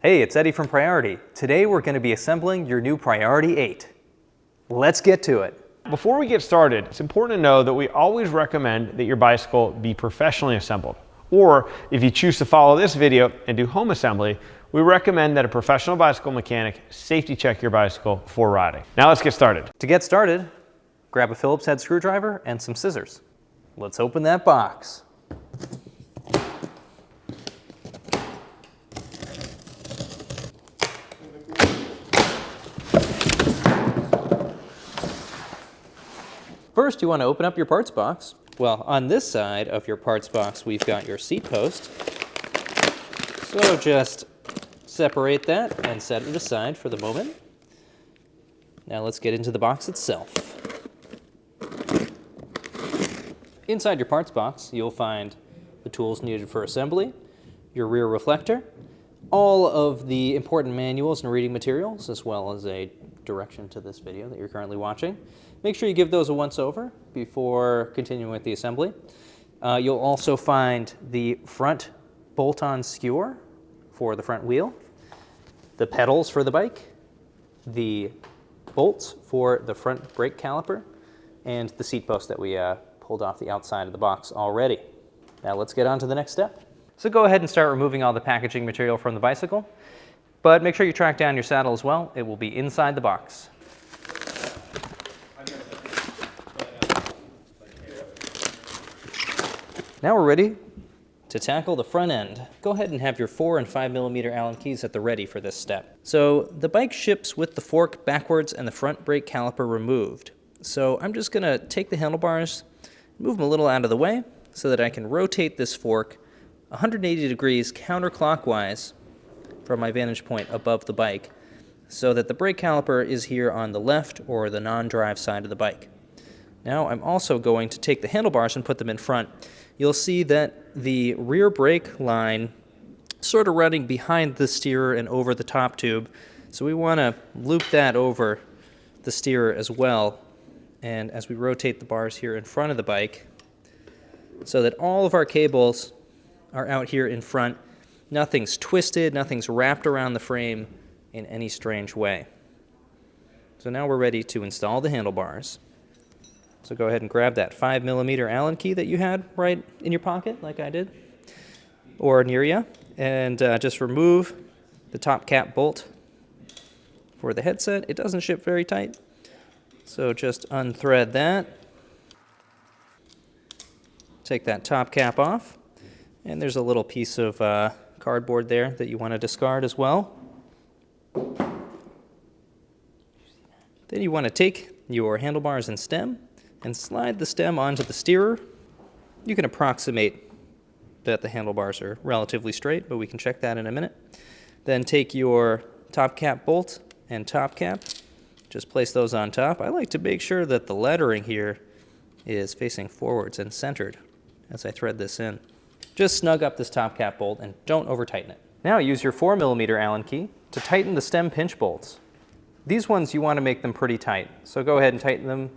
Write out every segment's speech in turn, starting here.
Hey, it's Eddie from Priority. Today we're going to be assembling your new Priority 8. Let's get to it. Before we get started, it's important to know that we always recommend that your bicycle be professionally assembled. Or if you choose to follow this video and do home assembly, we recommend that a professional bicycle mechanic safety check your bicycle before riding. Now let's get started. To get started, grab a Phillips head screwdriver and some scissors. Let's open that box. First, you want to open up your parts box. Well, on this side of your parts box, we've got your seat post. So just separate that and set it aside for the moment. Now let's get into the box itself. Inside your parts box, you'll find the tools needed for assembly, your rear reflector, all of the important manuals and reading materials, as well as a direction to this video that you're currently watching. Make sure you give those a once-over before continuing with the assembly. You'll also find the front bolt-on skewer for the front wheel, the pedals for the bike, the bolts for the front brake caliper, and the seat post that we pulled off the outside of the box already. Now let's get on to the next step. So go ahead and start removing all the packaging material from the bicycle, but make sure you track down your saddle as well. It will be inside the box. Now we're ready to tackle the front end. Go ahead and have your 4 and 5 millimeter Allen keys at the ready for this step. So the bike ships with the fork backwards and the front brake caliper removed. So I'm just gonna take the handlebars, move them a little out of the way so that I can rotate this fork 180 degrees counterclockwise from my vantage point above the bike so that the brake caliper is here on the left or the non-drive side of the bike. Now I'm also going to take the handlebars and put them in front. You'll see that the rear brake line sort of running behind the steerer and over the top tube. So we want to loop that over the steerer as well. And as we rotate the bars here in front of the bike, so that all of our cables are out here in front, nothing's twisted, nothing's wrapped around the frame in any strange way. So now we're ready to install the handlebars. So go ahead and grab that 5 millimeter Allen key that you had right in your pocket, like I did, or near you, and just remove the top cap bolt for the headset. It doesn't ship very tight, so just unthread that. Take that top cap off, and there's a little piece of cardboard there that you want to discard as well. Then you want to take your handlebars and stem and slide the stem onto the steerer. You can approximate that the handlebars are relatively straight, but we can check that in a minute. Then take your top cap bolt and top cap, just place those on top. I like to make sure that the lettering here is facing forwards and centered as I thread this in. Just snug up this top cap bolt and don't over tighten it. Now use your 4 millimeter Allen key to tighten the stem pinch bolts. These ones you want to make them pretty tight, so go ahead and tighten them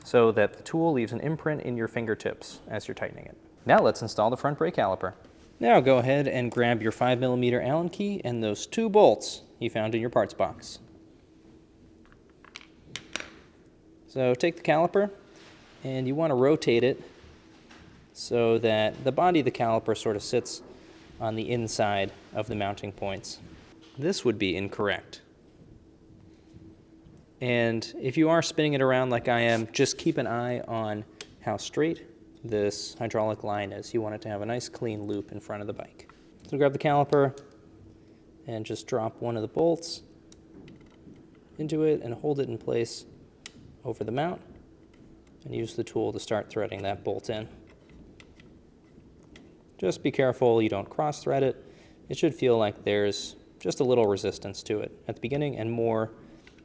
so that the tool leaves an imprint in your fingertips as you're tightening it. Now let's install the front brake caliper. Now go ahead and grab your 5 millimeter Allen key and those 2 bolts you found in your parts box. So take the caliper and you want to rotate it so that the body of the caliper sort of sits on the inside of the mounting points. This would be incorrect. And if you are spinning it around like I am, just keep an eye on how straight this hydraulic line is. You want it to have a nice clean loop in front of the bike. So grab the caliper and just drop one of the bolts into it and hold it in place over the mount and use the tool to start threading that bolt in. Just be careful you don't cross thread it. It should feel like there's just a little resistance to it at the beginning and more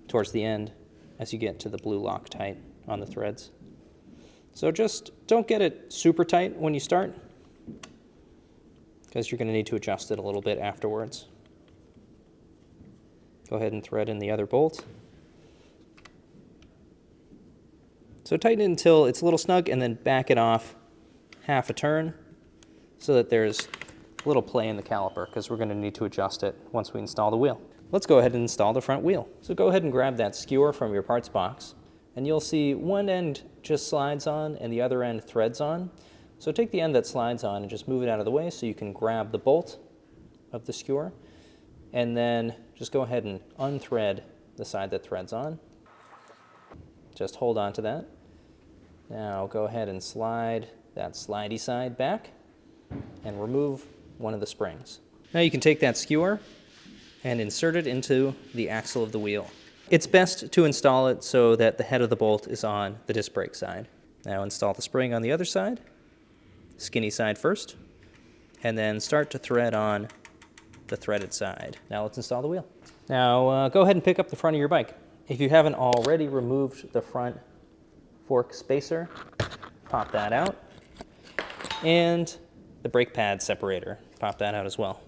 towards the end as you get to the blue Loctite on the threads. So just don't get it super tight when you start, because you're going to need to adjust it a little bit afterwards. Go ahead and thread in the other bolt. So tighten it until it's a little snug and then back it off half a turn so that there's little play in the caliper because we're going to need to adjust it once we install the wheel. Let's go ahead and install the front wheel. So go ahead and grab that skewer from your parts box, and you'll see one end just slides on and the other end threads on. So take the end that slides on and just move it out of the way so you can grab the bolt of the skewer, and then just go ahead and unthread the side that threads on. Just hold on to that. Now go ahead and slide that slidey side back and remove one of the springs. Now you can take that skewer and insert it into the axle of the wheel. It's best to install it so that the head of the bolt is on the disc brake side. Now install the spring on the other side, skinny side first, and then start to thread on the threaded side. Now let's install the wheel. Now go ahead and pick up the front of your bike. If you haven't already removed the front fork spacer, pop that out, and the brake pad separator, pop that out as well.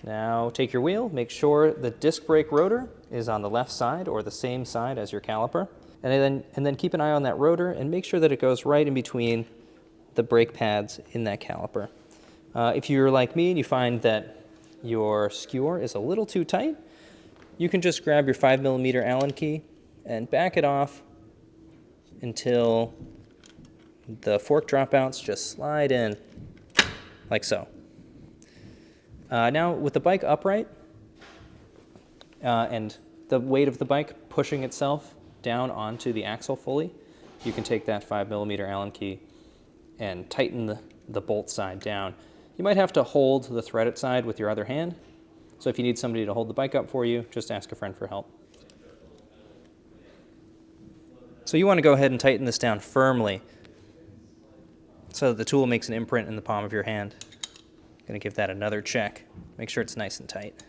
Now take your wheel, make sure the disc brake rotor is on the left side or the same side as your caliper, and then keep an eye on that rotor and make sure that it goes right in between the brake pads in that caliper. If you're like me and you find that your skewer is a little too tight, you can just grab your 5mm Allen key and back it off until the fork dropouts just slide in like so. Now with the bike upright and the weight of the bike pushing itself down onto the axle fully, you can take that 5mm Allen key and tighten the bolt side down. You might have to hold the threaded side with your other hand, so if you need somebody to hold the bike up for you, just ask a friend for help. So you want to go ahead and tighten this down firmly so that the tool makes an imprint in the palm of your hand. Going to give that another check. Make sure it's nice and tight.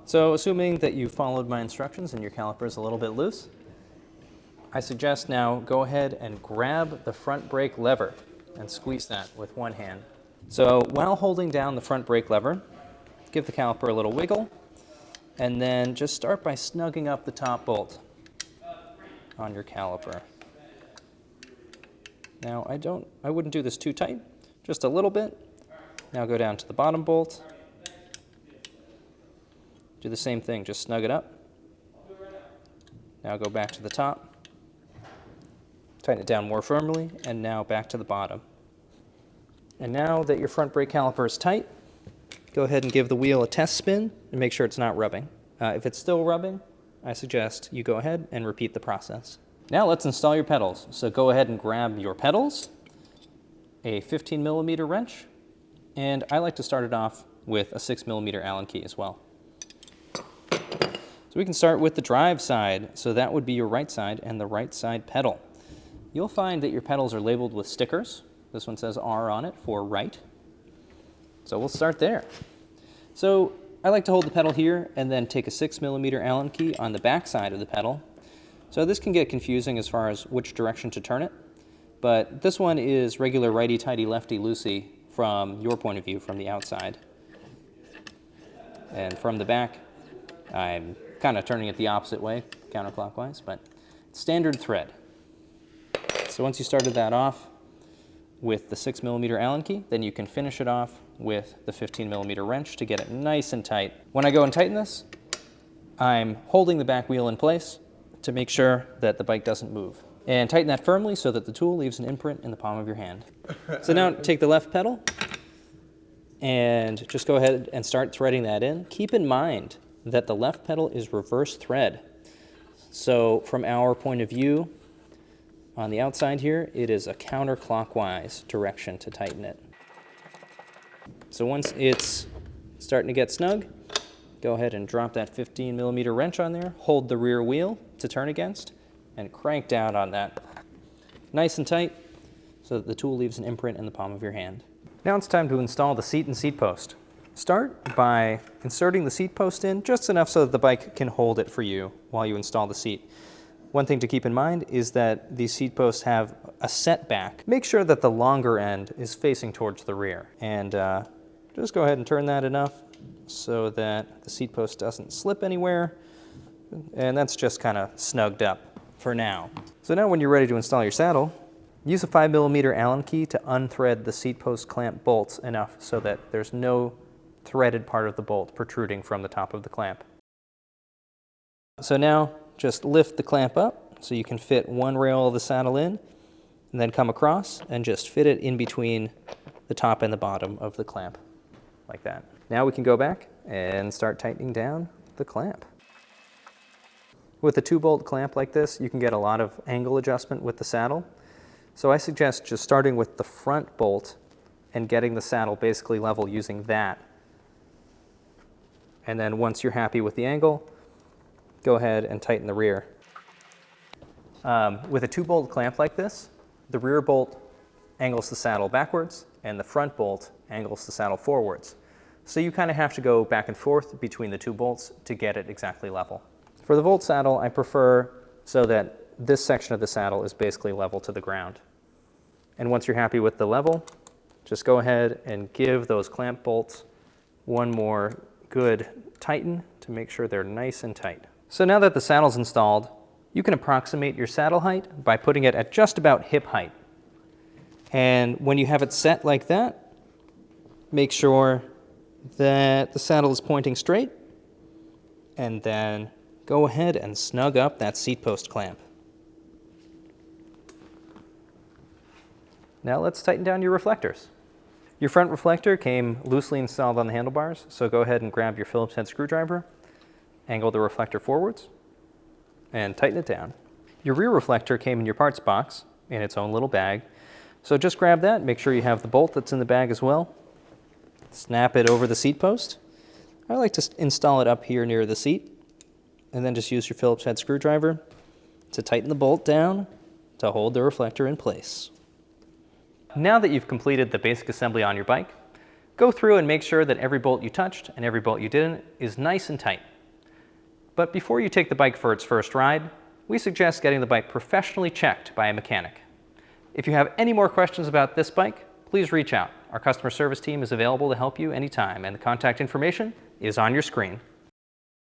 So assuming that you followed my instructions and your caliper is a little bit loose, I suggest now go ahead and grab the front brake lever and squeeze that with one hand. So while holding down the front brake lever, give the caliper a little wiggle, and then just start by snugging up the top bolt on your caliper. Now I wouldn't do this too tight, just a little bit. Now go down to the bottom bolt. Do the same thing, just snug it up. Now go back to the top. Tighten it down more firmly, and now back to the bottom. And now that your front brake caliper is tight, go ahead and give the wheel a test spin and make sure it's not rubbing. If it's still rubbing, I suggest you go ahead and repeat the process. Now let's install your pedals. So go ahead and grab your pedals, a 15mm wrench, and I like to start it off with a 6mm Allen key as well. So we can start with the drive side. So that would be your right side and the right side pedal. You'll find that your pedals are labeled with stickers. This one says R on it for right. So we'll start there. So I like to hold the pedal here and then take a 6mm Allen key on the back side of the pedal. So this can get confusing as far as which direction to turn it, but this one is regular righty-tighty, lefty-loosey from your point of view, from the outside. And from the back, I'm kind of turning it the opposite way, counterclockwise, but standard thread. So once you started that off with the 6mm Allen key, then you can finish it off with the 15mm wrench to get it nice and tight. When I go and tighten this, I'm holding the back wheel in place to make sure that the bike doesn't move. And tighten that firmly so that the tool leaves an imprint in the palm of your hand. So now take the left pedal and just go ahead and start threading that in. Keep in mind that the left pedal is reverse thread. So from our point of view, on the outside here, it is a counterclockwise direction to tighten it. So once it's starting to get snug, go ahead and drop that 15mm wrench on there, hold the rear wheel to turn against, and crank down on that. Nice and tight so that the tool leaves an imprint in the palm of your hand. Now it's time to install the seat and seat post. Start by inserting the seat post in just enough so that the bike can hold it for you while you install the seat. One thing to keep in mind is that these seat posts have a setback. Make sure that the longer end is facing towards the rear. And just go ahead and turn that enough so that the seat post doesn't slip anywhere. And that's just kind of snugged up for now. So now when you're ready to install your saddle, Use a 5mm Allen key to unthread the seat post clamp bolts enough so that there's no threaded part of the bolt protruding from the top of the clamp. So now just lift the clamp up so you can fit one rail of the saddle in, and then come across and just fit it in between the top and the bottom of the clamp, like that. Now we can go back and start tightening down the clamp. With a 2-bolt clamp like this, you can get a lot of angle adjustment with the saddle. So I suggest just starting with the front bolt and getting the saddle basically level using that. And then once you're happy with the angle, go ahead and tighten the rear. With a 2-bolt clamp like this, the rear bolt angles the saddle backwards and the front bolt angles the saddle forwards. So you kind of have to go back and forth between the 2 bolts to get it exactly level. For the Volt saddle, I prefer so that this section of the saddle is basically level to the ground. And once you're happy with the level, just go ahead and give those clamp bolts one more good tighten to make sure they're nice and tight. So now that the saddle's installed, you can approximate your saddle height by putting it at just about hip height. And when you have it set like that, make sure that the saddle is pointing straight, and then go ahead and snug up that seat post clamp. Now let's tighten down your reflectors. Your front reflector came loosely installed on the handlebars, so go ahead and grab your Phillips head screwdriver, angle the reflector forwards, and tighten it down. Your rear reflector came in your parts box in its own little bag, so just grab that, make sure you have the bolt that's in the bag as well. Snap it over the seat post. I like to install it up here near the seat, and then just use your Phillips head screwdriver to tighten the bolt down to hold the reflector in place. Now that you've completed the basic assembly on your bike, go through and make sure that every bolt you touched and every bolt you didn't is nice and tight. But before you take the bike for its first ride, we suggest getting the bike professionally checked by a mechanic. If you have any more questions about this bike, please reach out. Our customer service team is available to help you anytime, and the contact information is on your screen.